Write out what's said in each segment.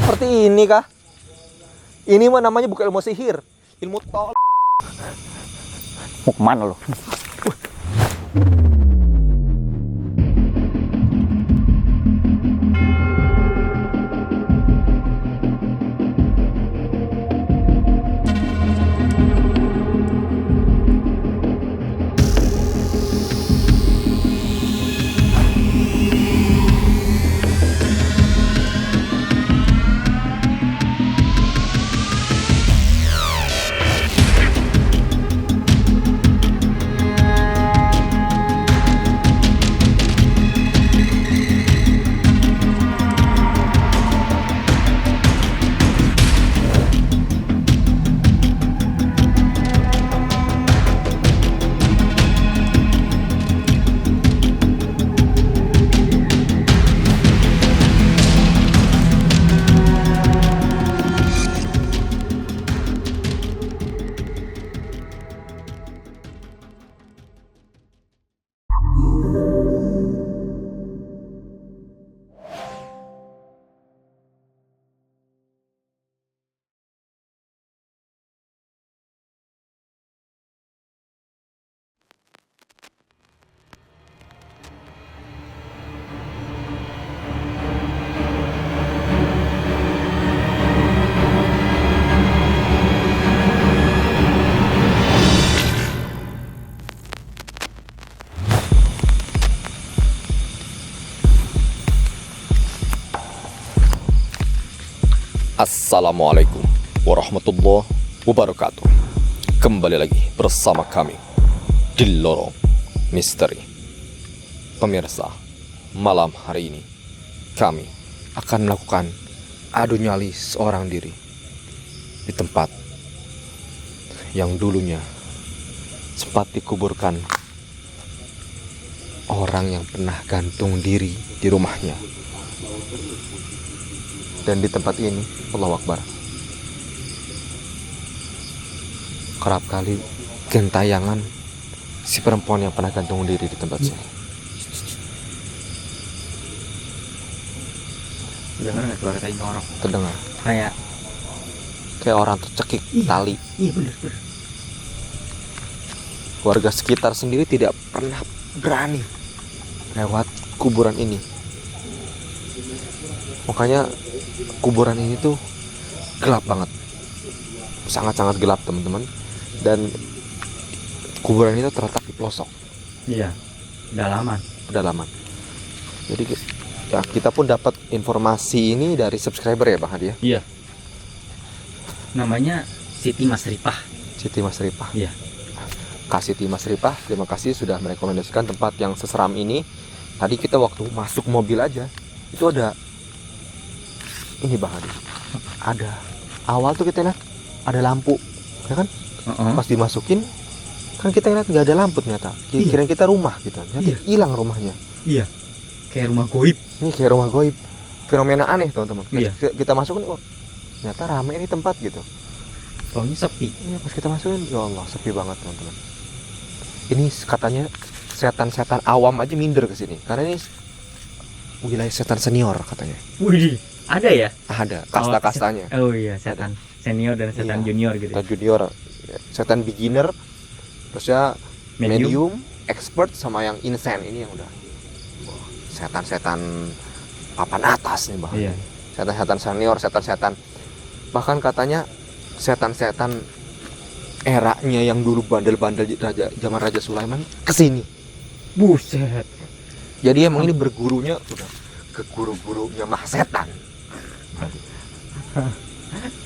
Seperti ini kah? Ini mah namanya bukan ilmu sihir, ilmu tol. Mau kemana lo? Assalamualaikum warahmatullahi wabarakatuh. Kembali lagi bersama kami di Lorong Misteri. Pemirsa, malam hari ini kami akan melakukan adu nyali seorang diri di tempat yang dulunya sempat dikuburkan orang yang pernah gantung diri di rumahnya. Dan di tempat ini, Allahu Akbar, kerap kali gentayangan si perempuan yang pernah gantung diri di tempat sini. Dengar nggak suara kayak orang? Terdengar Kayak orang tercekik tali. iya bener. Warga sekitar sendiri tidak pernah berani lewat kuburan ini. Makanya kuburan ini tuh gelap banget, sangat-sangat gelap teman-teman. Dan kuburan itu terletak di pelosok. Iya, pedalaman. Jadi ya, kita pun dapat informasi ini dari subscriber ya Bang Hadi ya. Iya. Namanya Siti Masripah. Siti Masripah. Iya. Kak Siti Masripah, terima kasih sudah merekomendasikan tempat yang seseram ini. Tadi kita waktu masuk mobil aja itu ada ini Bang Hadi. Ada awal tuh kita lihat ada lampu, ya kan? Pas dimasukin kan kita lihat nggak ada lampu ternyata. Kira kita rumah gitu. Ternyata hilang rumahnya. Iya. Kayak rumah goib. Ini kayak rumah goib. Fenomena aneh teman-teman. Iya. Kita masukin, oh ternyata ramai ini tempat gitu. Soalnya sepi. Iya, pas kita masukin, ya Allah sepi banget teman-teman. Ini katanya setan-setan awam aja minder ke sini karena ini wilayah setan senior katanya. Wih, ada ya? Ada kasta-kastanya. Oh iya, setan senior dan setan junior gitu. Setan junior, setan beginner, terusnya medium, expert, sama yang insane. Ini yang udah setan-setan papan atas nih Bang. Iya. Setan-setan senior, setan-setan bahkan katanya setan-setan eranya yang dulu bandel-bandel zaman Raja Sulaiman kesini. Buset. Jadi emang ini bergurunya udah ke guru-gurunya mah setan.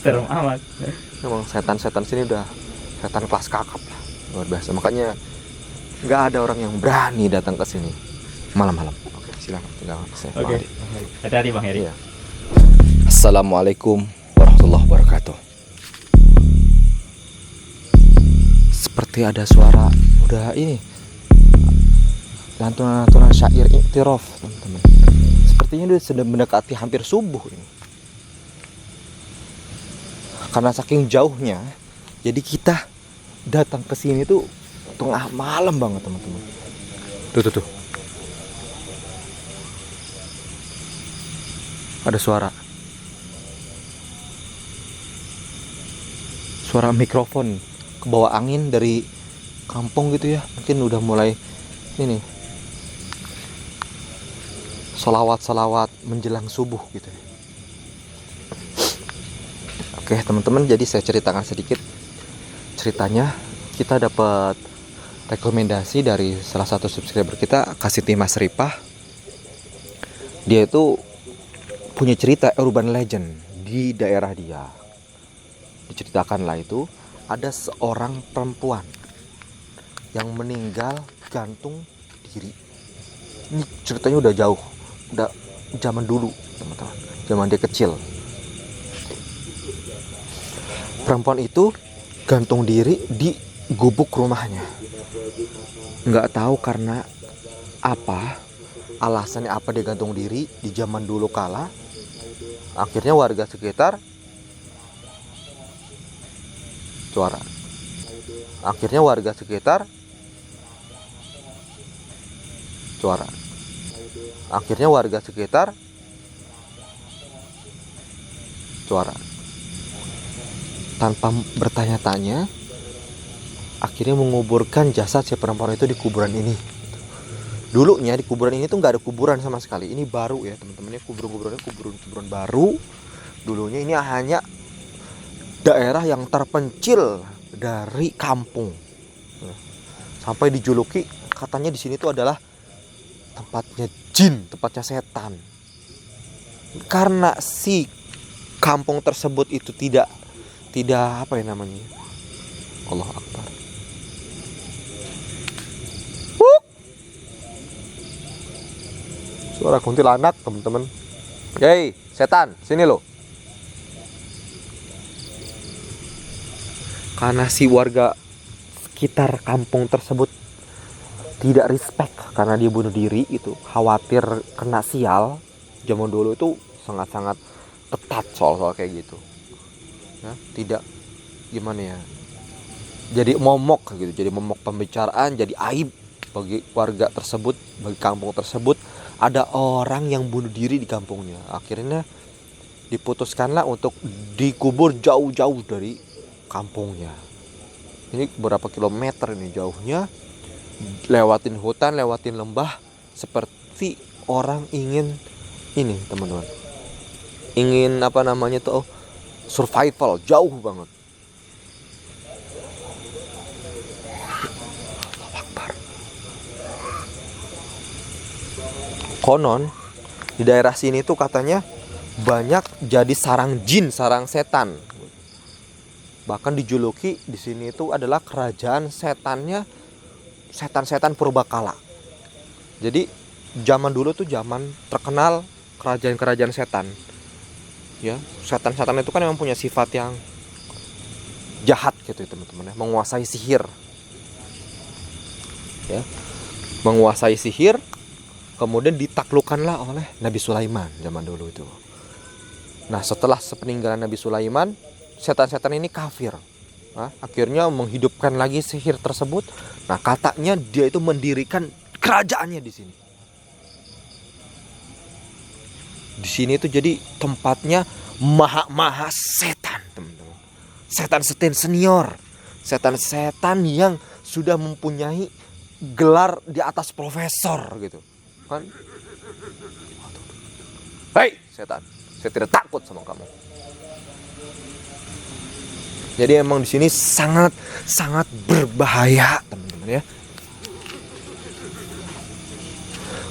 Serem amat. Emang setan-setan sini udah setan kelas kakap lah, luar biasa. Makanya nggak ada orang yang berani datang ke sini malam-malam. Oke, silakan tinggal. Oke. Hati-hati Bang Heri. Iya. Assalamualaikum warahmatullahi wabarakatuh. Seperti ada suara udah ini lantunan-lantunan syair iktiraf teman-teman. Sepertinya dia sedang mendekati hampir subuh ini. Karena saking jauhnya, jadi kita datang ke sini tuh tengah malam banget teman-teman. Tuh. Ada suara. suara mikrofon ke bawah angin dari kampung gitu ya. Mungkin udah mulai ini solawat menjelang subuh gitu ya. Oke teman-teman, jadi saya ceritakan sedikit ceritanya. Kita dapat rekomendasi dari salah satu subscriber kita, Kasiti Mas Ripah. Dia itu punya cerita urban legend di daerah dia. Diceritakanlah itu ada seorang perempuan yang meninggal gantung diri. Ini ceritanya udah jauh, udah zaman dulu teman-teman, zaman dia kecil. Perempuan itu gantung diri di gubuk rumahnya. Nggak tahu karena apa, alasannya apa dia gantung diri di zaman dulu kala. Akhirnya warga sekitar tanpa bertanya-tanya, akhirnya menguburkan jasad si perempuan itu di kuburan ini. Dulunya di kuburan ini tuh nggak ada kuburan sama sekali. Ini baru ya teman-teman, ini kuburan baru. Dulunya ini hanya daerah yang terpencil dari kampung. Sampai dijuluki katanya di sini tuh adalah tempatnya jin, tempatnya setan. Karena si kampung tersebut itu tidak apa ya namanya, Allah Akbar. Suara kuntilanak teman-teman. Hei setan, sini lo. Karena si warga sekitar kampung tersebut tidak respect karena dia bunuh diri, itu khawatir kena sial. Zaman dulu itu sangat-sangat ketat soal kayak gitu. Nah, tidak gimana ya, jadi momok gitu, jadi momok pembicaraan, jadi aib bagi warga tersebut, bagi kampung tersebut. Ada orang yang bunuh diri di kampungnya. Akhirnya diputuskanlah untuk dikubur jauh-jauh dari kampungnya. Ini berapa kilometer ini jauhnya, lewatin hutan, lewatin lembah, seperti orang ingin ini teman-teman, ingin apa namanya tuh, survival, jauh banget. Konon di daerah sini tuh katanya banyak jadi sarang jin, sarang setan. Bahkan dijuluki di sini itu adalah kerajaan setannya, setan-setan purbakala. Jadi zaman dulu tuh zaman terkenal kerajaan-kerajaan setan. Ya, setan-setan itu kan memang punya sifat yang jahat gitu ya teman-teman ya, menguasai sihir. Ya. Menguasai sihir, kemudian ditaklukkanlah oleh Nabi Sulaiman zaman dulu itu. Nah, setelah sepeninggalan Nabi Sulaiman, setan-setan ini kafir. Nah, akhirnya menghidupkan lagi sihir tersebut. Nah, katanya dia itu mendirikan kerajaannya di sini. Di sini itu jadi tempatnya maha setan, teman-teman. Setan-setan senior, setan-setan yang sudah mempunyai gelar di atas profesor gitu, kan? Hei setan, saya tidak takut sama kamu. Jadi emang di sini sangat berbahaya, teman-teman ya.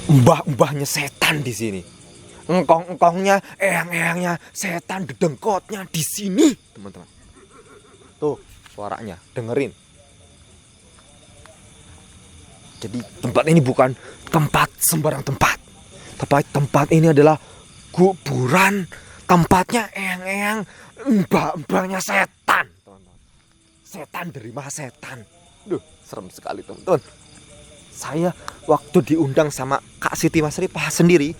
Mbah-mbahnya setan di sini. Engkong-engkongnya, eyang-eyangnya setan, dedengkotnya di sini, teman-teman. Tuh suaranya, dengerin. Jadi tempat ini bukan tempat sembarang tempat. Tempat ini adalah kuburan, tempatnya eyang-eyang, mbah-mbahnya setan, teman-teman. Setan dari maha setan. Duh, serem sekali, teman-teman. Saya waktu diundang sama Kak Siti Mas Ripah sendiri,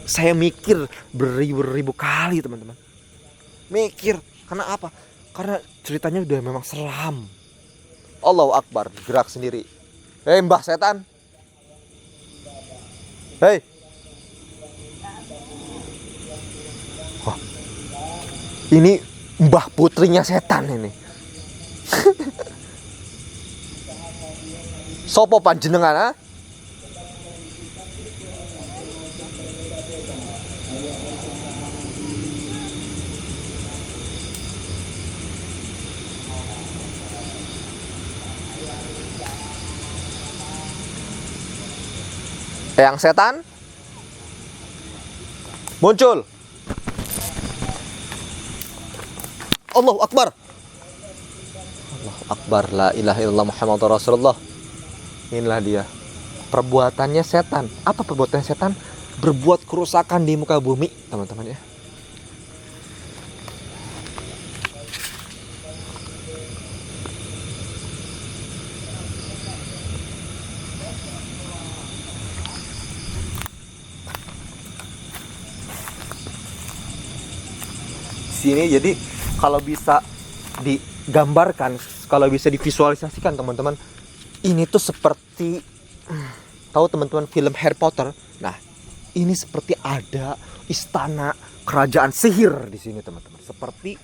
saya mikir beribu-ribu kali, teman-teman. Mikir, karena apa? Karena ceritanya udah memang seram. Allahu Akbar, gerak sendiri. Hei mbah setan. Hei. Wah, ini mbah putrinya setan ini. Sopo panjenengan ah? Yang setan muncul. Allahu Akbar. Allahu Akbar, la ilaha illallah Muhammadur Rasulullah. Inilah dia perbuatannya setan. Apa perbuatan setan? Berbuat kerusakan di muka bumi, teman-teman ya. Sini jadi kalau bisa digambarkan, kalau bisa divisualisasikan teman-teman, ini tuh seperti tahu teman-teman film Harry Potter. Nah, ini seperti ada istana kerajaan sihir di sini teman-teman. Seperti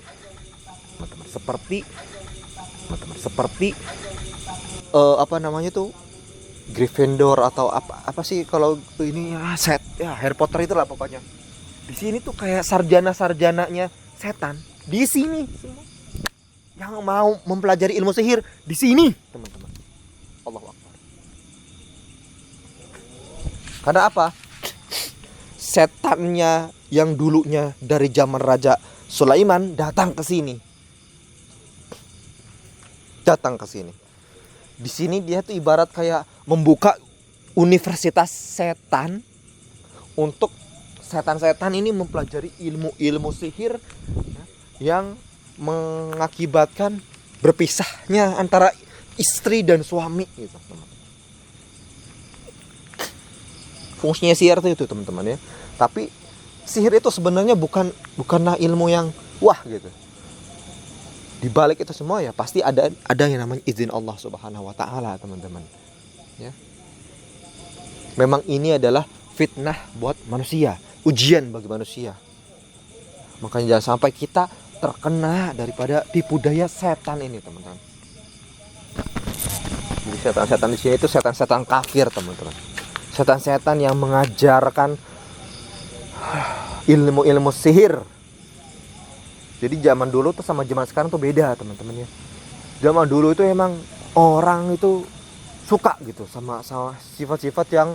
apa namanya tuh? Gryffindor atau apa sih kalau ini ya set ya Harry Potter itulah pokoknya. Di sini tuh kayak sarjana-sarjananya setan di sini semua yang mau mempelajari ilmu sihir di sini teman-teman. Allahu Akbar. Karena apa? Setannya yang dulunya dari zaman Raja Sulaiman datang ke sini. Di sini dia tuh ibarat kayak membuka universitas setan untuk setan-setan ini mempelajari ilmu-ilmu sihir yang mengakibatkan berpisahnya antara istri dan suami gitu. Fungsinya sihir itu teman-teman ya. Tapi sihir itu sebenarnya bukanlah ilmu yang wah gitu. Di balik itu semua ya pasti ada yang namanya izin Allah Subhanahu wa taala, teman-teman. Ya. Memang ini adalah fitnah buat manusia, ujian bagi manusia. Makanya jangan sampai kita terkena daripada tipu daya setan ini, teman-teman. Jadi setan-setan di sini itu setan-setan kafir, teman-teman. Setan-setan yang mengajarkan ilmu-ilmu sihir. Jadi zaman dulu tuh sama zaman sekarang tuh beda, teman-teman ya. Zaman dulu itu emang orang itu suka gitu sama sifat-sifat yang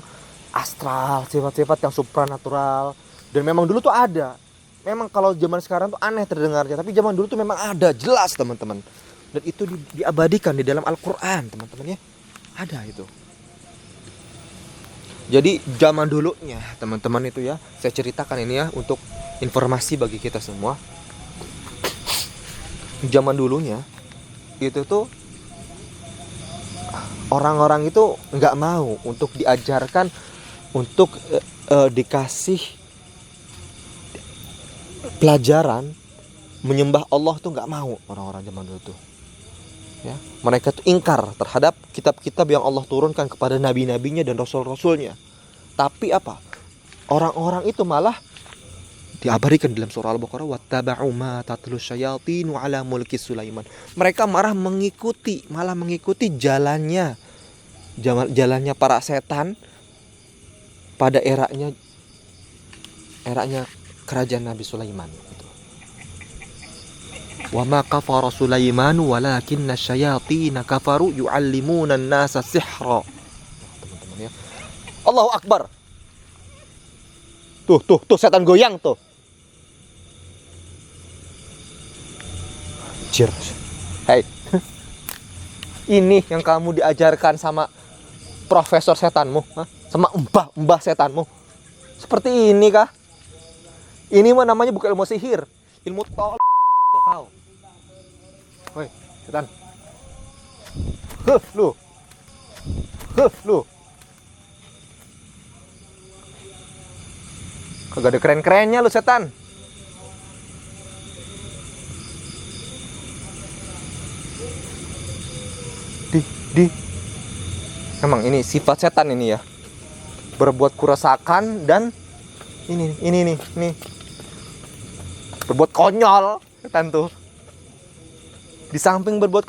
astral, sifat-sifat yang supranatural. Dan memang dulu tuh ada. Memang kalau zaman sekarang tuh aneh terdengarnya, tapi zaman dulu tuh memang ada, jelas teman-teman. Dan itu diabadikan di dalam Al-Qur'an, teman-teman ya. Ada itu. Jadi zaman dulunya, teman-teman itu ya, saya ceritakan ini ya untuk informasi bagi kita semua. Zaman dulunya itu tuh orang-orang itu nggak mau untuk diajarkan, untuk dikasih pelajaran menyembah Allah tuh nggak mau orang-orang zaman dulu tuh. Ya, mereka tuh ingkar terhadap kitab-kitab yang Allah turunkan kepada nabi-nabinya dan rasul-rasulnya. Tapi apa? Orang-orang itu malah diabadikan dalam surah Al-Baqarah, wattaba'u ma tatlu syayatinu ala mulki Sulaiman. Mereka malah mengikuti jalannya para setan pada eranya kerajaan Nabi Sulaiman gitu. Wa ma kafara Sulaiman walakinna syayatin kafaru yu'allimuna an-nasa sihra. Teman-teman ya. Allahu Akbar. Tuh setan goyang tuh. Jir. Hei. Ini yang kamu diajarkan sama profesor setanmu, sama mbah setanmu. Seperti ini kah? Ini mah namanya bukan ilmu sihir, ilmu tol. Tahu. Woi, setan. Lu. Kagak ada keren-kerennya lu setan. Emang ini sifat setan ini ya. Berbuat kerusakan dan ini nih. Berbuat konyol setan tuh. Di samping berbuat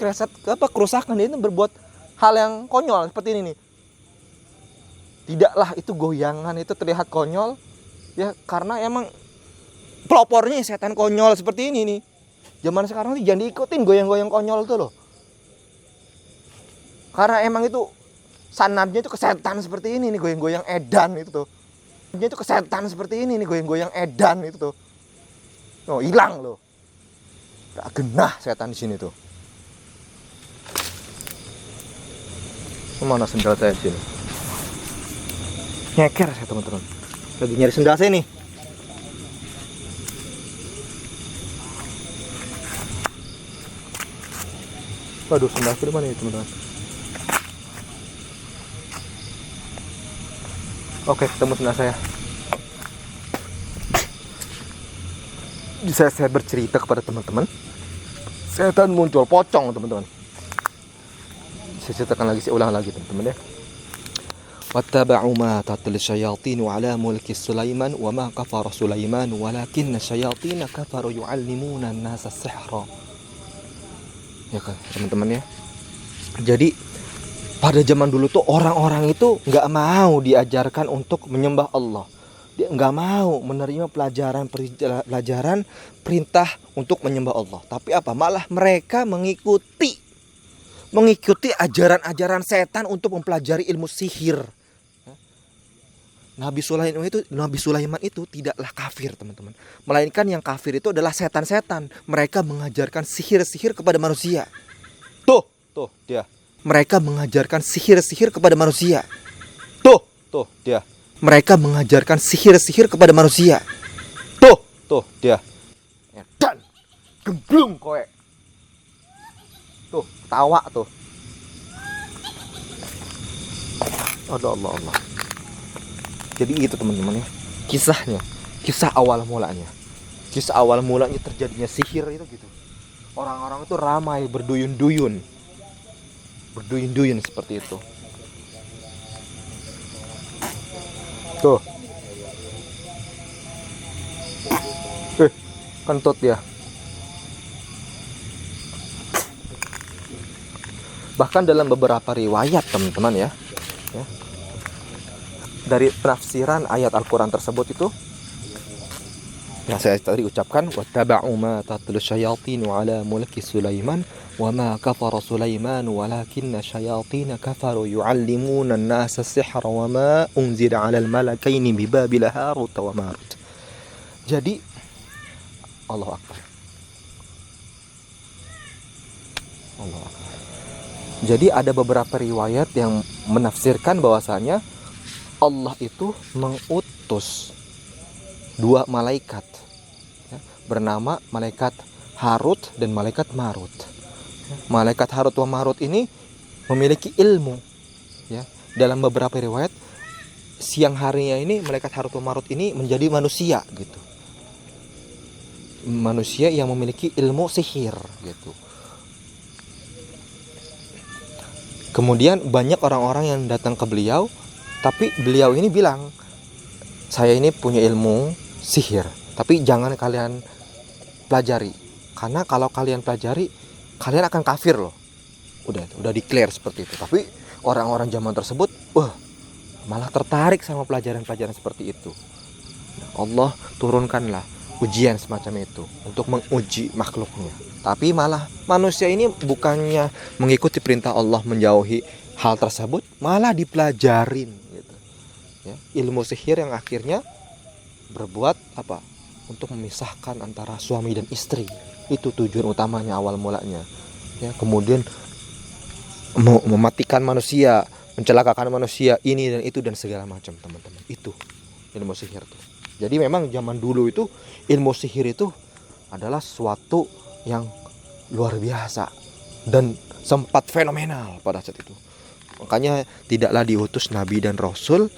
kerusakan dia itu berbuat hal yang konyol seperti ini nih. Tidaklah itu goyangan itu terlihat konyol ya, karena emang pelopornya setan konyol seperti ini nih. Zaman sekarang sih jangan diikutin goyang-goyang konyol tuh loh. Karena emang itu sanadnya itu kesetan seperti ini nih, goyang-goyang edan itu tuh. Sanadnya itu kesetan seperti ini nih, goyang-goyang edan itu tuh. Oh, hilang loh. Gak genah setan di sini tuh. Mana sendal saya di sini? Nyeker saya teman-teman. Lagi nyari sendal saya nih. Waduh, sendal saya di mana ya teman-teman? Oke, ketemu sendal saya. Saya bercerita kepada teman-teman. Setan muncul, pocong teman-teman. Saya ceritakan lagi, saya ulang lagi teman-teman ya. Wattaba'u ma tatlu syayatinu ala mulki Sulaiman wa ma kafara Sulaiman walakinna syayatina kafaru yu'allimuna an-nasa sihra. Ya kan, teman-teman ya. Jadi pada zaman dulu tuh orang-orang itu nggak mau diajarkan untuk menyembah Allah. Dia nggak mau menerima pelajaran perintah untuk menyembah Allah. Tapi apa? Malah mereka mengikuti ajaran-ajaran setan untuk mempelajari ilmu sihir. Nabi Sulaiman itu tidaklah kafir teman-teman. Melainkan yang kafir itu adalah setan-setan. Mereka mengajarkan sihir-sihir kepada manusia. Tuh dia. Mereka mengajarkan sihir-sihir kepada manusia. Tuh dia. Mereka mengajarkan sihir-sihir kepada manusia. Tuh dia. Dan gemblung kowe. Tuh, tawa tuh. Aduh Allah. Jadi itu teman-teman ya. Kisah awal mulanya terjadinya sihir itu gitu. Orang-orang itu ramai berduyun-duyun seperti itu. Tuh. Kentut dia. Bahkan dalam beberapa riwayat teman-teman ya, dari penafsiran ayat Al-Quran tersebut itu yang saya tadi ucapkan, wattaba'u ma tatlu syayatinu ala mulki Sulaiman wa ma kafara Sulaiman walakinna syayatina kafaru yu'allimuna an-nasa sihra wa ma unzila 'alal malakaini bi Babil Harut wa Marut. Jadi Allahu Akbar. Jadi ada beberapa riwayat yang menafsirkan bahwasanya Allah itu mengutus dua malaikat ya, bernama malaikat Harut dan malaikat Marut. Malaikat Harut dan Marut ini memiliki ilmu ya. Dalam beberapa riwayat siang harinya ini malaikat Harut dan Marut ini menjadi manusia gitu. Manusia yang memiliki ilmu sihir gitu. Kemudian banyak orang-orang yang datang ke beliau, tapi beliau ini bilang, saya ini punya ilmu sihir, tapi jangan kalian pelajari, karena kalau kalian pelajari, kalian akan kafir loh. Udah declare seperti itu. Tapi orang-orang zaman tersebut, malah tertarik sama pelajaran-pelajaran seperti itu. Allah turunkanlah ujian semacam itu untuk menguji makhluknya. Tapi malah manusia ini bukannya mengikuti perintah Allah menjauhi hal tersebut, malah dipelajarin gitu. Ya, ilmu sihir yang akhirnya berbuat apa? Untuk memisahkan antara suami dan istri. Itu tujuan utamanya awal mulanya. Ya, kemudian mematikan manusia, mencelakakan manusia, ini dan itu dan segala macam, teman-teman. Itu ilmu sihir tuh. Jadi memang zaman dulu itu ilmu sihir itu adalah suatu yang luar biasa dan sempat fenomenal pada saat itu. Makanya tidaklah diutus nabi dan rasul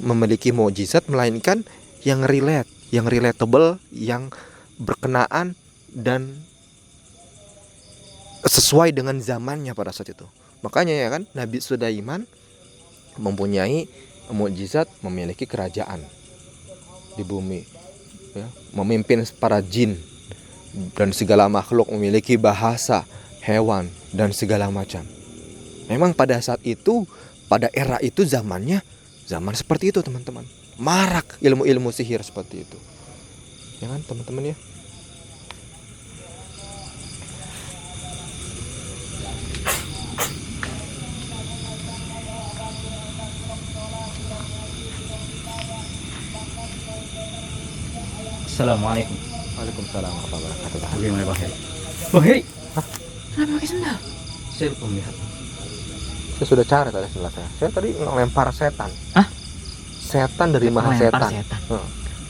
memiliki mukjizat, melainkan yang relate, yang relatable, yang berkenaan dan sesuai dengan zamannya pada saat itu. Makanya ya kan, Nabi Sulaiman mempunyai mukjizat, memiliki kerajaan di bumi ya, memimpin para jin dan segala makhluk, memiliki bahasa hewan dan segala macam. Memang pada saat itu, pada era itu zaman seperti itu teman-teman. Marak ilmu-ilmu sihir seperti itu. Ya kan teman-teman ya? Assalamualaikum. Waalaikumsalam warahmatullahi wabarakatuh. Bagaimana Bang Heri? Bang Heri, kenapa pakai sendal? Saya lupa melihat. Saya sudah cari tadi sebelah saya. Saya tadi ngelempar setan. Hah? Setan dari maha Melempar setan. setan.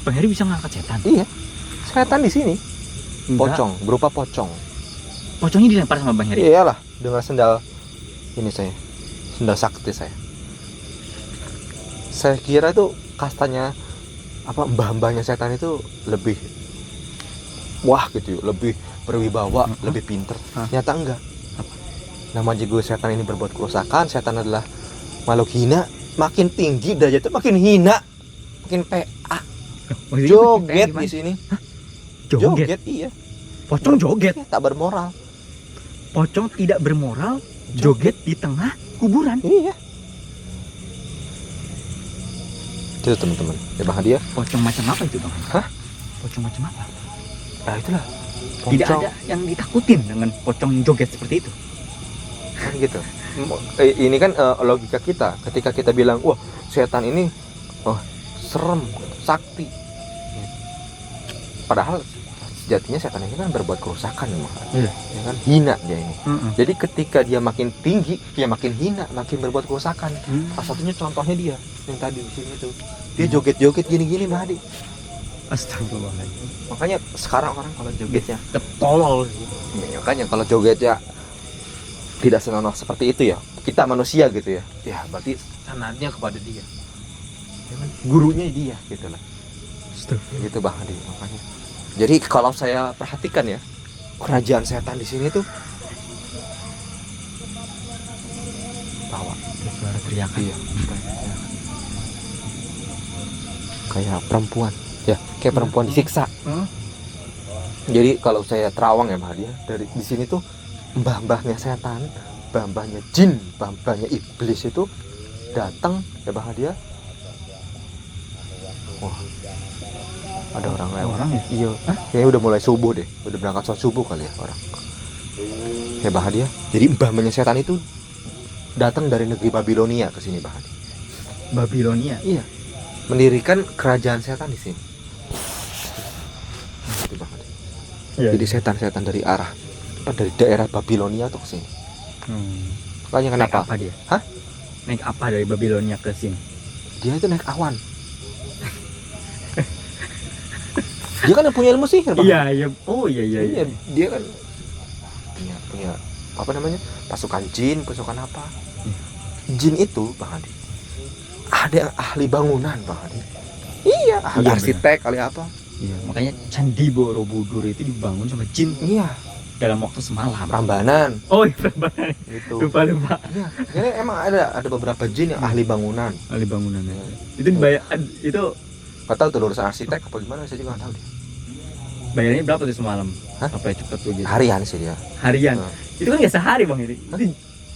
Bang Heri bisa ngangkat setan? Iya. Setan di sini. Enggak. Pocong, berupa pocong. Pocongnya dilempar sama Bang Heri? Iyalah, dengan sendal ini saya. Sendal sakti saya. Saya kira itu kastanya apa mbah-mbahnya setan itu lebih wah gitu, lebih berwibawa, lebih pinter. Ternyata enggak. Nama jago setan ini berbuat kerusakan. Setan adalah makhluk hina. Makin tinggi derajatnya makin hina, makin PA. Maksudnya Joget gimana? di sini. Joget? Iya. Pocong joget? Tak bermoral. Pocong tidak bermoral, joget di tengah kuburan? Iya. Itu teman-teman. Ya Bang Hadi ya. Pocong macam apa itu Bang? Hah? Pocong macam apa? Nah itulah. Tidak Pocong. ada yang ditakutin dengan pocong joget seperti itu. Kan gitu. Ini kan logika kita. Ketika kita bilang, wah setan ini serem, sakti. Padahal sejatinya setan ini kan berbuat kerusakan, Iya. ya kan? Hina dia ini. Jadi ketika dia makin tinggi, dia makin hina, makin berbuat kerusakan. Salah satunya contohnya dia yang tadi di sini tuh. Dia joget-joget gini-gini, Mbak Hadi. Astagfirullahaladzim. Makanya sekarang orang kalau jogetnya, Tolol. makanya kalau jogetnya tidak senonoh seperti itu ya, kita manusia gitu ya. Ya berarti sanadnya kepada dia. Ya kan? Gurunya dia gitu lah. Astagfirullah. Gitu Bang Hadi makanya. Jadi kalau saya perhatikan ya, kerajaan setan di sini tuh bawa Suara teriakan. iya, kayak perempuan ya, kayak perempuan disiksa. Jadi kalau saya terawang ya Bang Hadi ya, dari di sini tuh mbah-mbahnya setan, mbah-mbahnya jin, mbah-mbahnya iblis itu datang ya Bang Hadi ya. Wah, ada orang lewat. Orang ya? Iya. Kayaknya udah mulai subuh deh. Udah berangkat sholat subuh kali ya orang. Ya Bang Hadi ya. Jadi mbah-mbahnya setan itu datang dari negeri Babilonia ke sini Bang Hadi. Babilonia. Iya. Mendirikan kerajaan setan di sini. Itu Bang Hadi. Iya. Jadi setan-setan dari arah dari daerah Babilonia tuh ke sini. Makanya Naik kenapa? apa dia? Hah? Naik apa dari Babilonia ke sini? Dia itu naik awan. Dia kan yang punya ilmu sihir Bang. Iya. Oh iya. Iya, dia kan punya apa namanya, pasukan jin, pasukan apa. Jin itu Bang Hadi ada yang ahli bangunan Bang Hadi. Iya, ahli Iya, arsitek kali apa. Iya. Makanya Candi Borobudur itu dibangun sama jin Iya, dalam waktu semalam. Prambanan Oh iya, Prambanan. gitu. Lupa. Iya, jadi emang ada beberapa jin yang ahli bangunan. Ahli bangunan ya. Itu dibayar, itu Gak tahu tuh lulusan arsitek apa gimana, saya juga gak tahu deh. bayarnya berapa tuh semalam? Hah? Sampai cepet tuh gitu. Harian sih dia. Harian. Nah. Itu kan nggak sehari Bang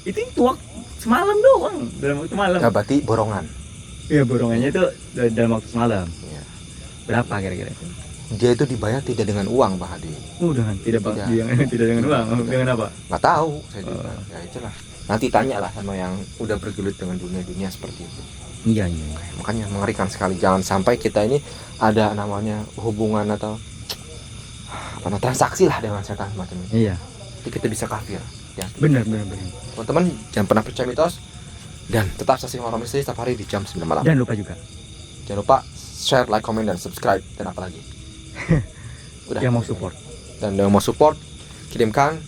itu waktu semalam doang, dalam waktu malam. Ya berarti borongan. Iya, borongannya itu dalam waktu semalam. Iya. Berapa kira-kira? Dia itu dibayar tidak dengan uang Bang Hadi. Dengan tidak Bang, Tidak. tidak dengan uang. Tidak. Dengan apa? Nggak tahu saya juga. Ya itulah. Nanti tanyalah sama yang udah bergelut dengan dunia seperti itu. Iya. Makanya mengerikan sekali, jangan sampai kita ini ada namanya hubungan atau apa namanya, transaksi lah dengan setan semacam ini. Iya. Jadi kita bisa kafir ya. Benar. Teman-teman jangan pernah percaya mitos dan tetap saksikan Horor Misteri setiap hari di jam 9 malam. Jangan lupa juga Jangan lupa share, like, comment, dan subscribe, dan apa lagi. Udah. yang mau support. Dan yang mau support kirimkan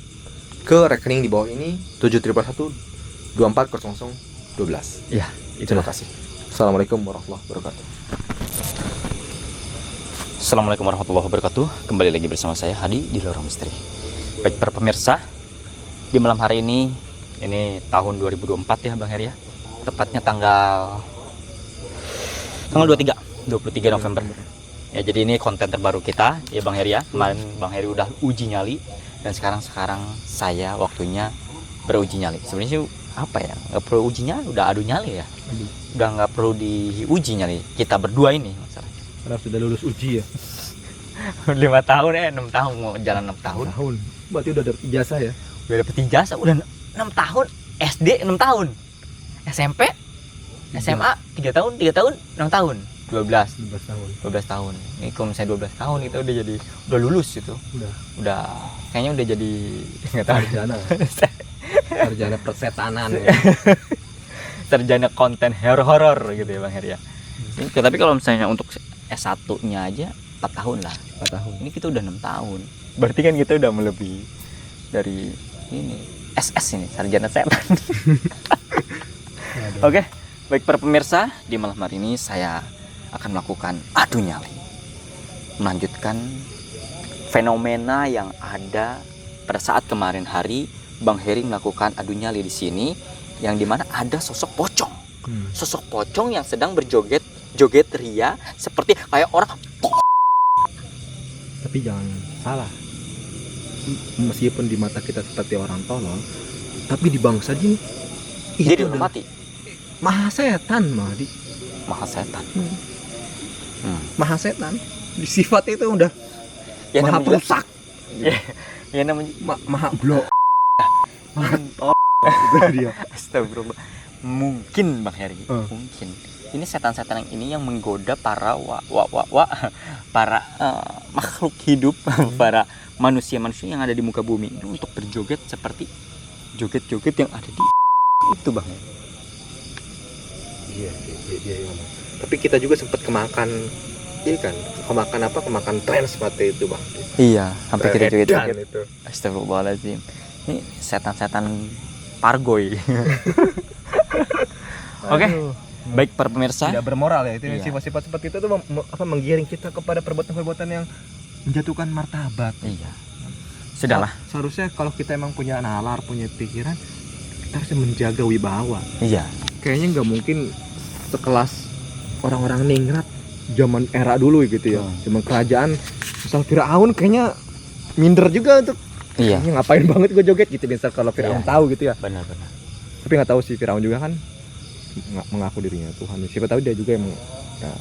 ke rekening di bawah ini 711240012. Iya, Terima kasih. Assalamualaikum warahmatullahi wabarakatuh. Assalamualaikum warahmatullahi wabarakatuh. Kembali lagi bersama saya Hadi di Lorong Misteri. Baik para pemirsa, di malam hari ini tahun 2024 ya Bang Heri ya. Tepatnya tanggal 23 November. Ya, jadi ini konten terbaru kita ya Bang Heri ya. Kemarin Bang Heri udah uji nyali dan sekarang saya waktunya beruji nyali. Sebenarnya sih apa ya, nggak perlu uji nyali, udah adu nyali ya, udah nggak perlu diuji nyali kita berdua ini masalahnya. Karena sudah lulus uji ya. 5 tahun 6 tahun mau jalan 6 tahun. Berarti udah dapet ijazah ya. Udah dapet ijazah, udah 6 tahun. SD 6 tahun. SMP, SMA 3 tahun, 3 tahun, 6 tahun. 12 tahun. tahun. Ini kalau misalnya 12 tahun kita udah lulus gitu. Udah kayaknya udah jadi enggak tahu Sarjana persetanan ya. Sarjana konten horor gitu ya Bang Heri ya. Tapi kalau misalnya untuk S1-nya aja 4 tahun lah. 4 tahun. Ini kita udah 6 tahun. Berarti kan kita udah melebihi dari ini SS ini, sarjana setan. Oke, baik para pemirsa, di malam hari ini saya akan melakukan adu nyali. Melanjutkan fenomena yang ada pada saat kemarin hari Bang Heri melakukan adu nyali di sini, yang dimana ada sosok pocong. Sosok pocong yang sedang berjoget ria seperti kayak orang. Tapi jangan salah. Meskipun di mata kita seperti orang tolol, tapi di bangsa jin Dia itu dihormati. maha setan, Mahdi. Maha setan. Maha setan. Sifat itu udah Ya, maha namanya juga- perusak. Ya namanya Maha blok. Mantap. Itu dia. astagfirullah. Mungkin Bang Heri, mungkin ini setan-setan yang ini yang menggoda para para makhluk hidup, para manusia-manusia yang ada di muka bumi ini untuk berjoget seperti joget-joget yang ada di itu Bang. Iya. Tapi kita juga sempat kemakan, iya kan? Kemakan tren seperti itu, Bang. Iya, sampai kita Edan joget-joget. itu. Astagfirullahaladzim. Ini setan-setan pargoy. Oke, baik para pemirsa. Tidak bermoral ya. Itu Iya. sifat-sifat seperti itu tuh menggiring kita kepada perbuatan-perbuatan yang menjatuhkan martabat. Iya. Sudahlah. Seharusnya kalau kita emang punya nalar, punya pikiran, kita harus menjaga wibawa. Iya. Kayaknya nggak mungkin sekelas orang-orang ningrat zaman era dulu gitu ya. Zaman kerajaan misal Firaun kayaknya minder juga untuk Iya. kayaknya ngapain banget gue joget gitu misal kalau Firaun Iya. tahu gitu ya. Benar-benar. Tapi nggak tahu sih Firaun juga kan mengaku dirinya Tuhan. Siapa tahu dia juga emang ya,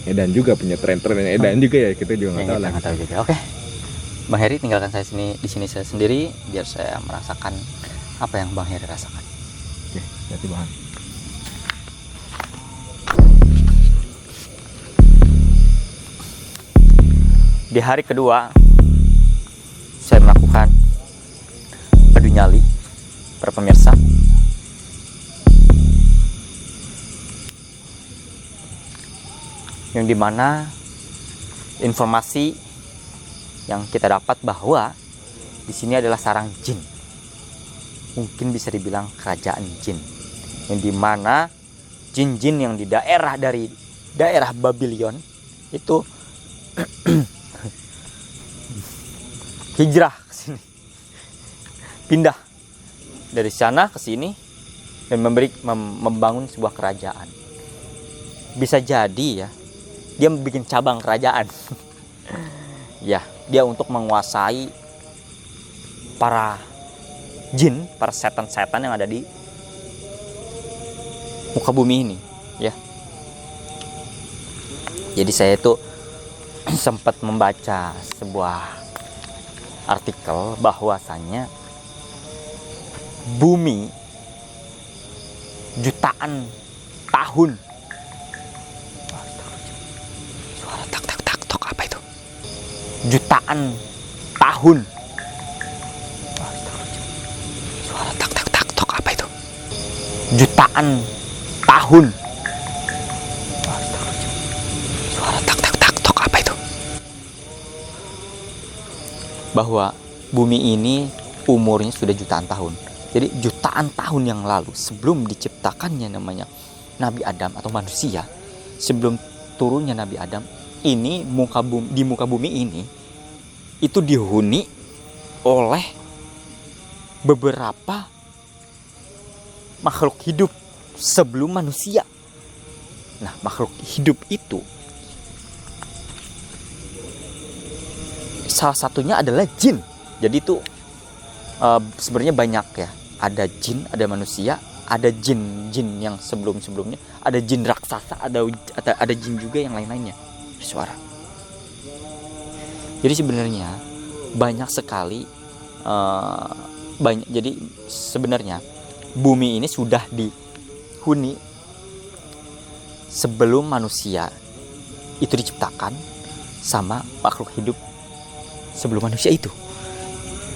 edan juga punya tren-tren edan juga ya, kita juga nggak tahu lah. Nggak tahu juga. Oke. Bang Heri tinggalkan saya di sini saya sendiri biar saya merasakan apa yang Bang Heri rasakan. Oke, jadi bahan. Di hari kedua saya melakukan adu nyali para pemirsa. Yang dimana informasi yang kita dapat bahwa di sini adalah sarang jin. Mungkin bisa dibilang kerajaan jin. Yang dimana jin-jin yang di daerah Babylon itu hijrah ke sini. Pindah dari sana ke sini dan membangun sebuah kerajaan. Bisa jadi ya, dia bikin cabang kerajaan. Ya, dia untuk menguasai para jin, para setan-setan yang ada di muka bumi ini, ya. Jadi saya itu sempat membaca sebuah artikel bahwasannya bumi jutaan tahun. Suara tak tak tak tok apa itu? Jutaan tahun. Suara tak tak tak tok apa itu? Jutaan tahun. Suara tak tak tak tok apa itu? Bahwa bumi ini umurnya sudah jutaan tahun. Jadi jutaan tahun yang lalu sebelum diciptakannya namanya Nabi Adam atau manusia, sebelum turunnya Nabi Adam, ini di muka bumi ini itu dihuni oleh beberapa makhluk hidup sebelum manusia. Nah, makhluk hidup itu salah satunya adalah jin. Jadi itu sebenarnya banyak ya. ada jin, ada manusia, ada jin yang sebelumnya, ada jin raksasa, ada jin juga yang lain-lainnya bersuara. Jadi sebenarnya banyak sekali jadi sebenarnya bumi ini sudah dihuni sebelum manusia itu diciptakan sama makhluk hidup sebelum manusia itu.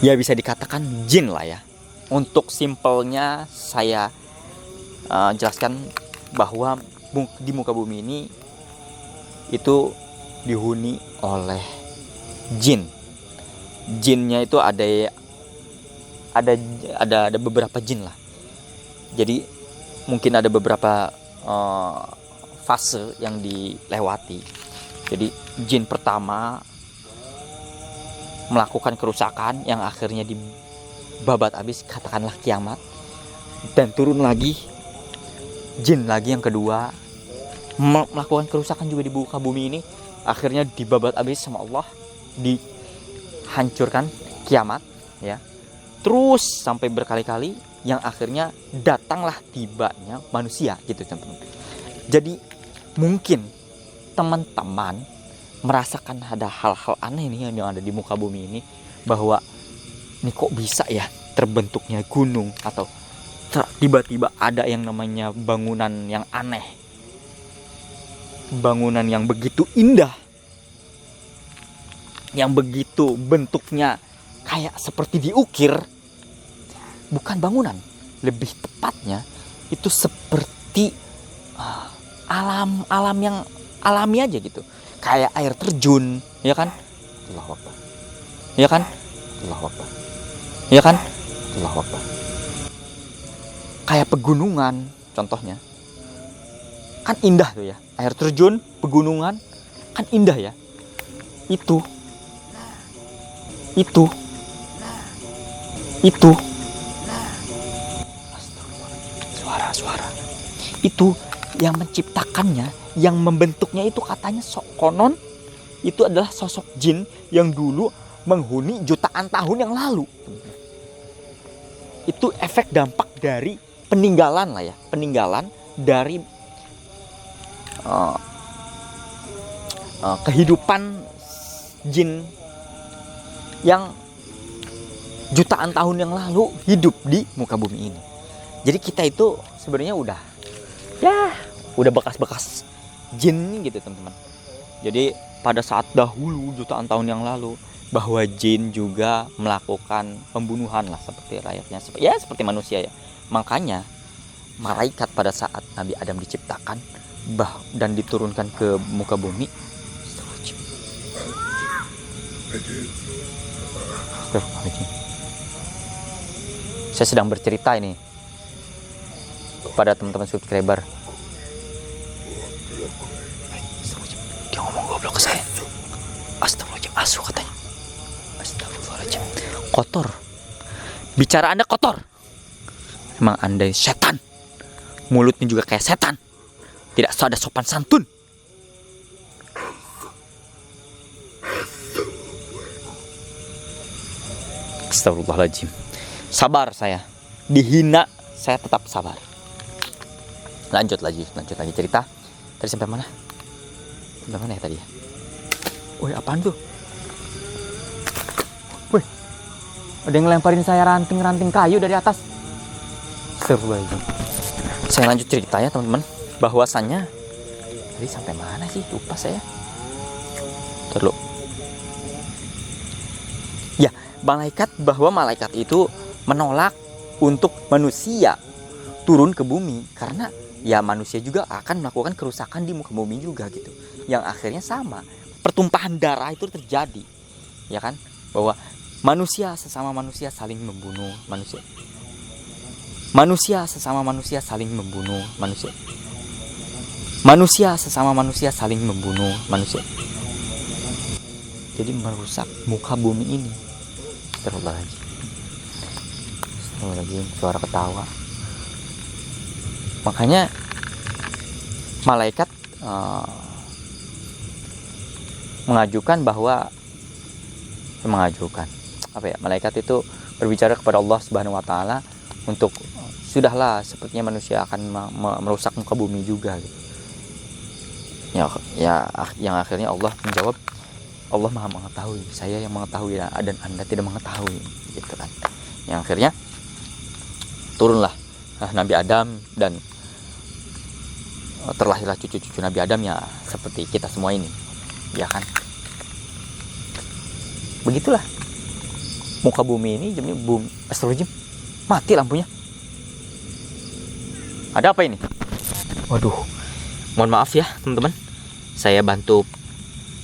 Ya bisa dikatakan jin lah ya. Untuk simpelnya saya jelaskan bahwa di muka bumi ini itu dihuni oleh jin. Jinnya itu ada beberapa jin lah. Jadi mungkin ada beberapa fase yang dilewati. Jadi jin pertama melakukan kerusakan yang akhirnya dibabat habis, katakanlah kiamat, dan turun lagi jin lagi yang kedua melakukan kerusakan juga di muka bumi ini, akhirnya dibabat habis sama Allah, dihancurkan kiamat ya. Terus sampai berkali-kali yang akhirnya datanglah tibanya manusia gitu teman-teman. Jadi mungkin teman-teman merasakan ada hal-hal aneh nih yang ada di muka bumi ini, bahwa ini kok bisa ya terbentuknya gunung, atau tiba-tiba ada yang namanya bangunan yang aneh, bangunan yang begitu indah, yang begitu bentuknya kayak seperti diukir. Bukan bangunan, lebih tepatnya itu seperti alam yang alami aja gitu, kayak air terjun, ya kan? Allahu Akbar. Ya kan? Allahu Akbar. Ya kan? Allahu Akbar. Kayak pegunungan contohnya. Kan indah tuh ya. Air terjun, pegunungan, kan indah ya. Itu suara itu yang menciptakannya, yang membentuknya itu katanya konon itu adalah sosok jin yang dulu menghuni jutaan tahun yang lalu. Itu efek dampak dari peninggalan lah ya, peninggalan dari kehidupan jin yang jutaan tahun yang lalu hidup di muka bumi ini. Jadi kita itu sebenarnya udah bekas-bekas jin gitu teman-teman. Jadi pada saat dahulu jutaan tahun yang lalu, bahwa jin juga melakukan pembunuhan lah seperti layaknya seperti manusia ya. Makanya malaikat pada saat Nabi Adam diciptakan dan diturunkan ke muka bumi, saya sedang bercerita ini kepada teman-teman subscriber. Dia ngomong goblok ke saya. Astagfirullahaladzim, asu katanya. Astagfirullahaladzim, kotor. Bicara Anda kotor. Emang Anda setan. Mulutnya juga kayak setan. Tidak ada sopan santun. Astagfirullahaladzim. Sabar saya. Dihina, saya tetap sabar. Lanjut lagi cerita. Tadi sampai mana? Sampai mana ya tadi ya? Woi, apaan tuh? Woi, ada yang ngelemparin saya ranting-ranting kayu dari atas. Seru aja. Saya lanjut cerita ya teman-teman. Bahwasannya tadi sampai mana sih? Lupa saya. Terlalu. Ya, bahwa malaikat itu menolak untuk manusia turun ke bumi, karena ya manusia juga akan melakukan kerusakan di muka bumi juga gitu, yang akhirnya sama, pertumpahan darah itu terjadi, ya kan, bahwa manusia sesama manusia saling membunuh manusia sesama manusia saling membunuh manusia sesama manusia saling membunuh manusia, jadi merusak muka bumi ini. Astagfirullahaladzim, suara ketawa. Makanya malaikat malaikat itu berbicara kepada Allah Subhanahu wa taala untuk sudahlah, sepertinya manusia akan merusak muka bumi juga gitu. Yang akhirnya Allah menjawab, Allah Maha mengetahui, saya yang mengetahui dan Anda tidak mengetahui gitu kan. Yang akhirnya turunlah Nabi Adam dan terlahirlah cucu-cucu Nabi Adam ya seperti kita semua ini, ya kan. Begitulah muka bumi ini, jadi bumi astrologi mati lampunya. Ada apa ini? Waduh, mohon maaf ya teman-teman, saya bantu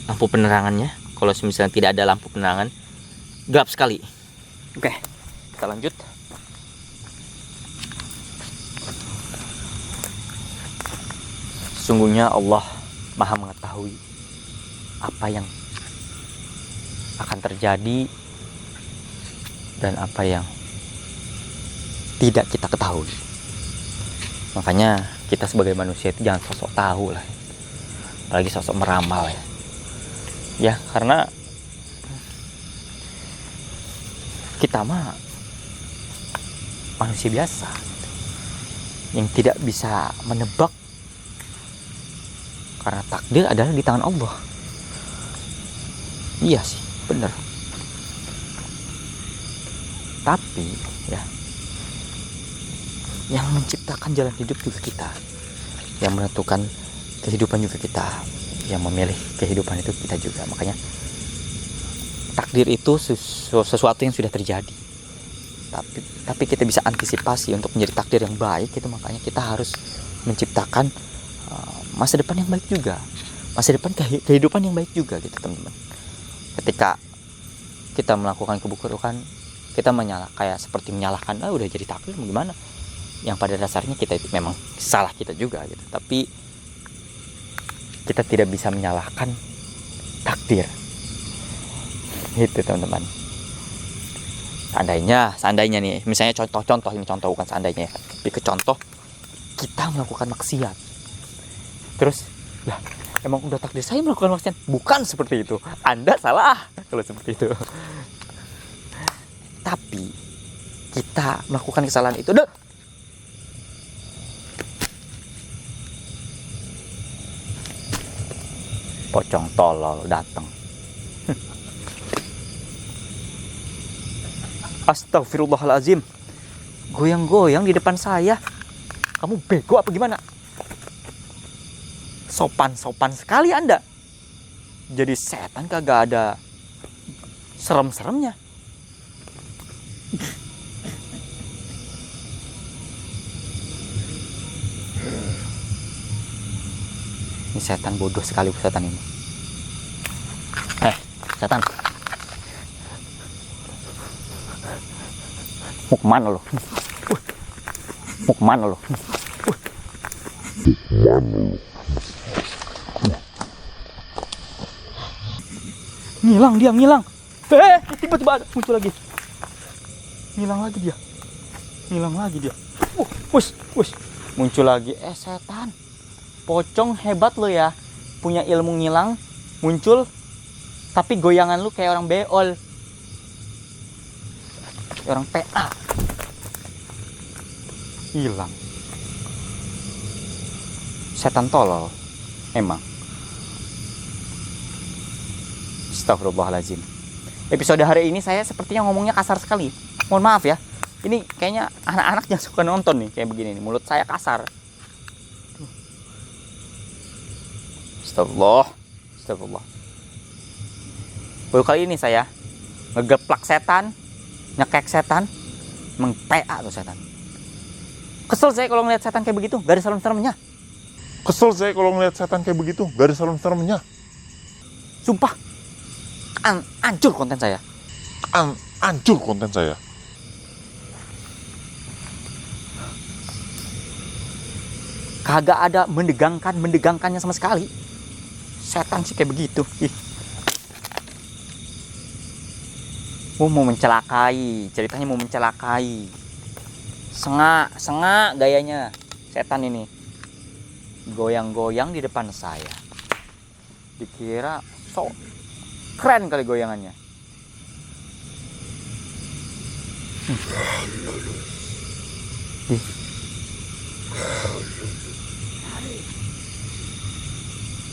lampu penerangannya. Kalau misalnya tidak ada lampu penerangan, gelap sekali. Oke, kita lanjut. Sungguhnya Allah Maha mengetahui apa yang akan terjadi dan apa yang tidak kita ketahui. Makanya kita sebagai manusia itu jangan sosok tahu lah, apalagi sosok meramal ya. Ya, karena kita mah manusia biasa yang tidak bisa menebak, karena takdir adalah di tangan Allah. Iya sih, benar. Tapi ya, yang menciptakan jalan hidup juga kita, yang menentukan kehidupan juga kita, yang memilih kehidupan itu kita juga. Makanya takdir itu sesuatu yang sudah terjadi, tapi kita bisa antisipasi untuk menjadi takdir yang baik itu. Makanya kita harus menciptakan masa depan yang baik juga, masa depan kehidupan yang baik juga gitu teman-teman. Ketika kita melakukan keburukan, kita kayak seperti menyalahkan, udah jadi takdir mau gimana, yang pada dasarnya kita itu memang salah kita juga gitu. Tapi kita tidak bisa menyalahkan takdir gitu teman-teman. Seandainya nih, misalnya contoh ini, contoh bukan seandainya ya, tapi ke contoh kita melakukan maksiat, terus lah emang udah takdir saya melakukan maksiat, bukan seperti itu, Anda salah kalau seperti itu. Tapi kita melakukan kesalahan itu, pocong tolol datang. Astagfirullahalazim, goyang-goyang di depan saya. Kamu bego apa gimana? Sopan sekali Anda. Jadi setan kagak ada serem-seremnya. Ini setan bodoh sekali, setan ini. Setan, mau kemana lo? Mau kemana lo? Ngilang dia, ngilang. Tiba-tiba ada, muncul lagi. Ngilang lagi dia. Wush. Muncul lagi. Setan. Pocong hebat lo ya. Punya ilmu ngilang, muncul, tapi goyangan lu kayak orang beol. Orang PA. Hilang. Setan tolol. Emang. Astagfirullahaladzim. Episode hari ini saya sepertinya ngomongnya kasar sekali. Mohon maaf ya. Ini kayaknya anak-anak yang suka nonton nih kayak begini nih. Mulut saya kasar. Astagfirullah. Baru kali ini saya ngegeplak setan, nyekek setan, meng-PA tuh setan. Kesel saya kalau ngeliat setan kayak begitu, gak ada serem-seremnya. Sumpah, hancur konten saya. Kagak ada mendegangkannya sama sekali. Setan sih kayak begitu. Mau mencelakai, ceritanya mau mencelakai. Sengak gayanya setan ini. Goyang-goyang di depan saya. Dikira sok keren kali goyangannya.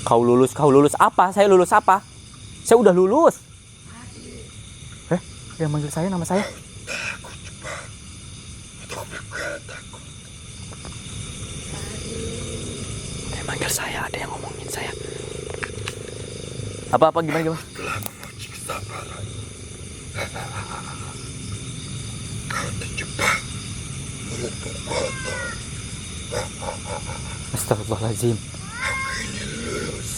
Kau lulus apa? Saya lulus apa? Saya udah lulus. Dia manggil saya, nama saya. Dia manggil saya, ada yang ngomongin saya. Apa gimana? Telah menguji kesabaran. Kau terjebak mulutmu kotor. Astagfirullahaladzim. Aku ini lulus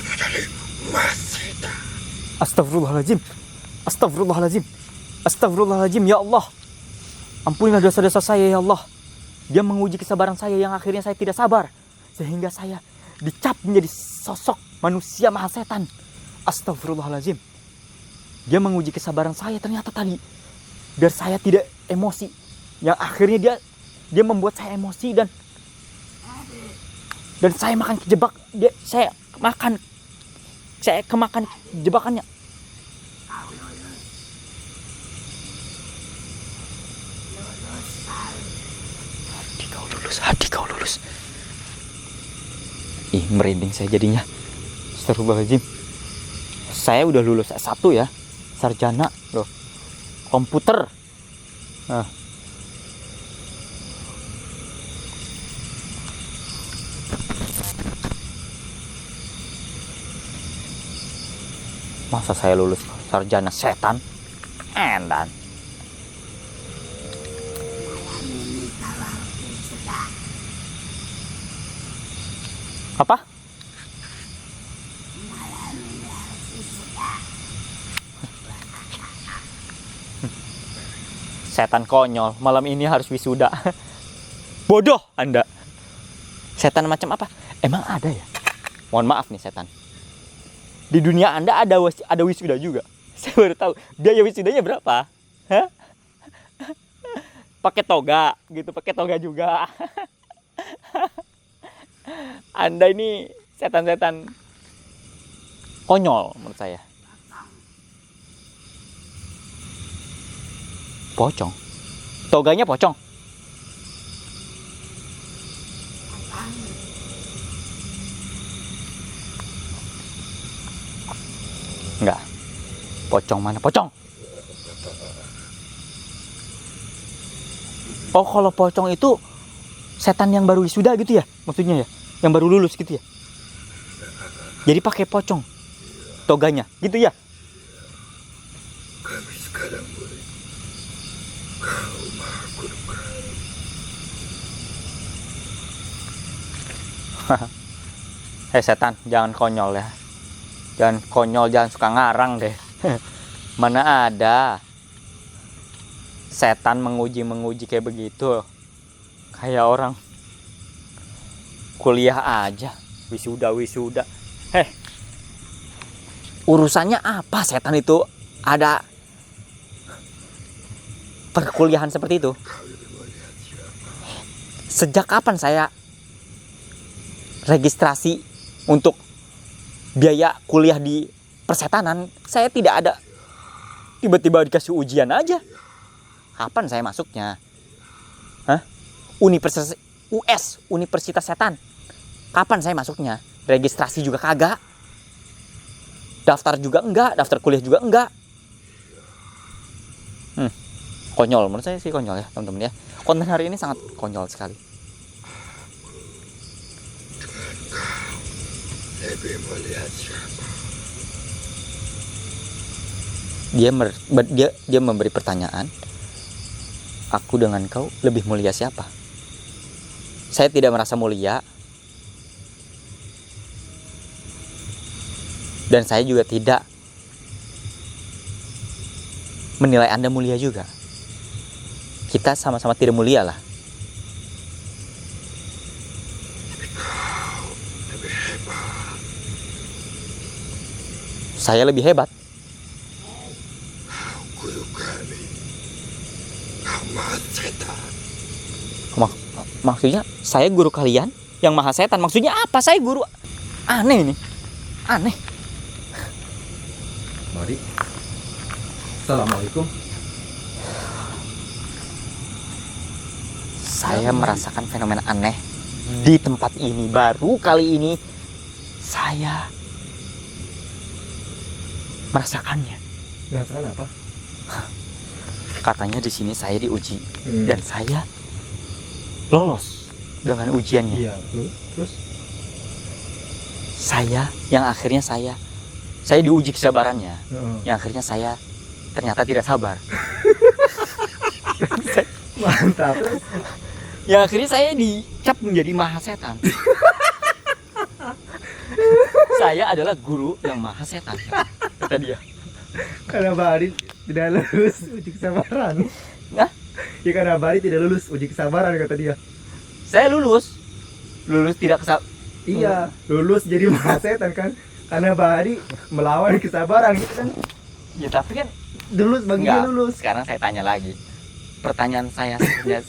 menjadi Masrita. Astagfirullahaladzim ya Allah. Ampunilah dosa-dosa saya ya Allah. Dia menguji kesabaran saya yang akhirnya saya tidak sabar, sehingga saya dicap menjadi sosok manusia maha setan. Astagfirullahaladzim. Dia menguji kesabaran saya ternyata tadi, biar saya tidak emosi, yang akhirnya dia membuat saya emosi dan saya makan kejebak. Saya kemakan jebakannya. Hadi kau lulus. Ih, merinding saya jadinya. Astagfirullahaladzim. Saya udah lulus S1 ya, sarjana loh, komputer. Nah. Masa saya lulus sarjana setan? Endan. Apa? Setan konyol, malam ini harus wisuda. Bodoh Anda. Setan macam apa? Emang ada ya? Mohon maaf nih setan. Di dunia Anda ada wisuda juga. Saya baru tahu. Biaya wisudanya berapa? Hah? Pakai toga gitu, pakai toga juga. Anda ini setan-setan konyol menurut saya. Pocong. Toganya pocong. Enggak. Pocong mana? Pocong. Oh, kalau pocong itu setan yang baru wisuda gitu ya? Maksudnya ya? Yang baru lulus gitu ya? Jadi pakai pocong toganya gitu ya? Kami sekarang murid. Kau maha kudukan. Hei setan, jangan konyol ya. Jangan konyol, jangan suka ngarang deh. Mana ada setan menguji kayak begitu. Kayak orang kuliah aja, wisuda. Urusannya apa setan itu ada perkuliahan seperti itu? Sejak kapan saya registrasi untuk biaya kuliah di persetanan? Saya tidak ada. Tiba-tiba dikasih ujian aja. Kapan saya masuknya? Hah? Universitas Setan. Kapan saya masuknya? Registrasi juga kagak. Daftar juga enggak, daftar kuliah juga enggak. Konyol, menurut saya sih konyol ya teman-teman ya. Konten hari ini sangat konyol sekali. Lebih melihat siapa? Dia memberi pertanyaan. Aku dengan kau lebih mulia siapa? Saya tidak merasa mulia. Dan saya juga tidak menilai Anda mulia juga. Kita sama-sama tidak mulia lah. Lebih hebat. Saya lebih hebat. Kau guru kami. Kau maha setan. Maksudnya saya guru kalian yang maha setan. Maksudnya apa? Saya guru. Aneh ini. Aneh. Mari. Assalamualaikum. saya merasakan fenomena aneh di tempat ini. Baru kali ini saya merasakannya. Merasakan apa? Katanya di sini saya diuji dan saya lolos dengan ujiannya. Iya, terus Saya yang akhirnya saya diuji kesabarannya. Heeh. Yang akhirnya saya ternyata tidak sabar. Mantap. Yang akhirnya saya dicap menjadi mahasetan. Saya adalah guru yang mahasetan, kata dia. Karena Bari tidak lulus uji kesabaran. Nah, Ya karena Bari tidak lulus uji kesabaran kata dia. saya lulus tidak Iya, lulus jadi mahasetan kan. Karena Bari melawan kesabaran gitu kan. Ya tapi kan Lulus bagi dia enggak. lulus. Sekarang saya tanya lagi. Pertanyaan saya sebenarnya,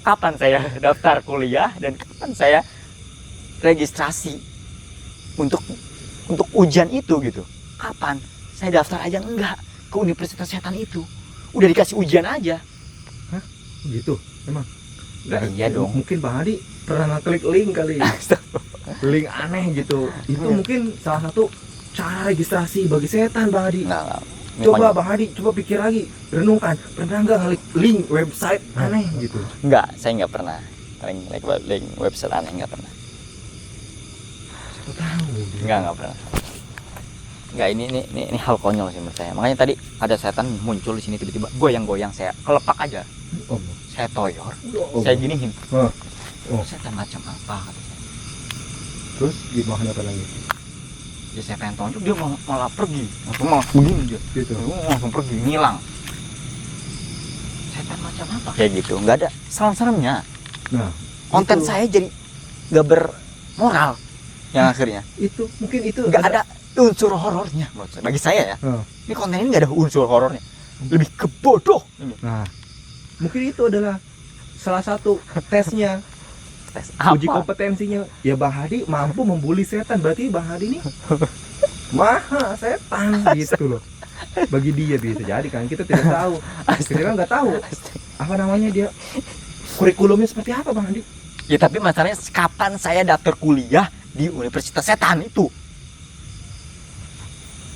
kapan saya daftar kuliah dan kapan saya registrasi untuk ujian itu gitu? Kapan? Saya daftar aja enggak ke Universitas Setan itu. Udah dikasih ujian aja. Gitu, emang. Nah, iya dong. Mungkin Bang Hadi pernah ngeklik link kali. Link aneh gitu. Itu mungkin salah satu cara registrasi bagi setan Bang Hadi. Enggak. Coba Bang Hadi, coba pikir lagi, renungkan. Pernah nggak ngeklik link website aneh gitu? Enggak, saya enggak pernah. Link website aneh enggak pernah. Siapa tahu. Enggak pernah. Enggak, ini hal konyol sih menurut saya. Makanya tadi ada setan muncul di sini tiba-tiba goyang-goyang, saya kelepak aja. Oh, Saya toyor. oh. Saya giniin. Oh. Oh. Setan macam apa kata saya. Terus gimana apa lagi? Ya saya pengen tonjok, dia malah pergi. Langsung malah begini dia. Gitu. Langsung pergi, ngilang. Setan macam apa? Kayak gitu, nggak ada serem-seremnya. Nah, Konten itu. saya jadi nggak bermoral. Yang akhirnya Itu mungkin itu nggak ada unsur horornya menurut saya. Bagi saya ya. Oh. Ini konten ini nggak ada unsur horornya. Lebih ke bodoh. Ini. Nah, mungkin itu adalah salah satu tesnya. Tes Uji apa? kompetensinya. Ya Bang Hadi mampu membuli setan. Berarti Bang Hadi ini maha setan gitu loh. Bagi dia bisa jadi kan, kita tidak tahu. Kita kan nggak tahu apa namanya dia, kurikulumnya seperti apa Bang Hadi. Ya tapi masalahnya kapan saya daftar kuliah di Universitas Setan itu?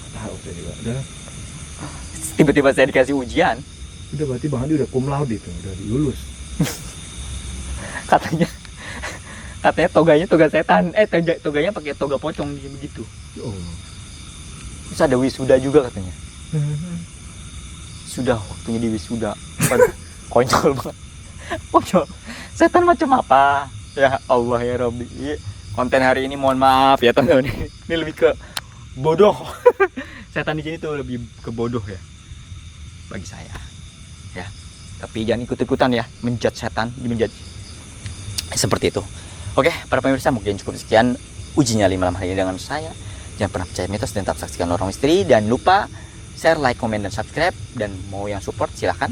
Tahu saya juga. Udah Tiba-tiba saya dikasih ujian. berarti Bang Hadi udah cum laude itu, udah lulus. Katanya toganya toga setan. Toganya pakai toga pocong begitu. Oh. Terus ada wisuda juga katanya. Sudah waktunya di wisuda. Waduh, konyol banget. Konyol. Setan macam apa? Ya Allah ya Rabbi. Konten hari ini mohon maaf ya teman-teman. Ini lebih ke bodoh. Setan di sini tuh lebih ke bodoh ya. Bagi saya. Ya. Tapi jangan ikut-ikutan ya menjudge setan, menjudge. Seperti itu. Oke, para pemirsa, mungkin cukup sekian uji nyali malam hari ini dengan saya. Jangan pernah percaya mitos dan tetap saksikan Lorong Misteri. Dan lupa share, like, komen, dan subscribe. Dan mau yang support silahkan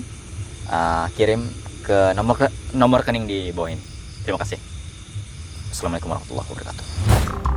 kirim ke nomor rekening di bawah ini. Terima kasih. Assalamualaikum warahmatullahi wabarakatuh.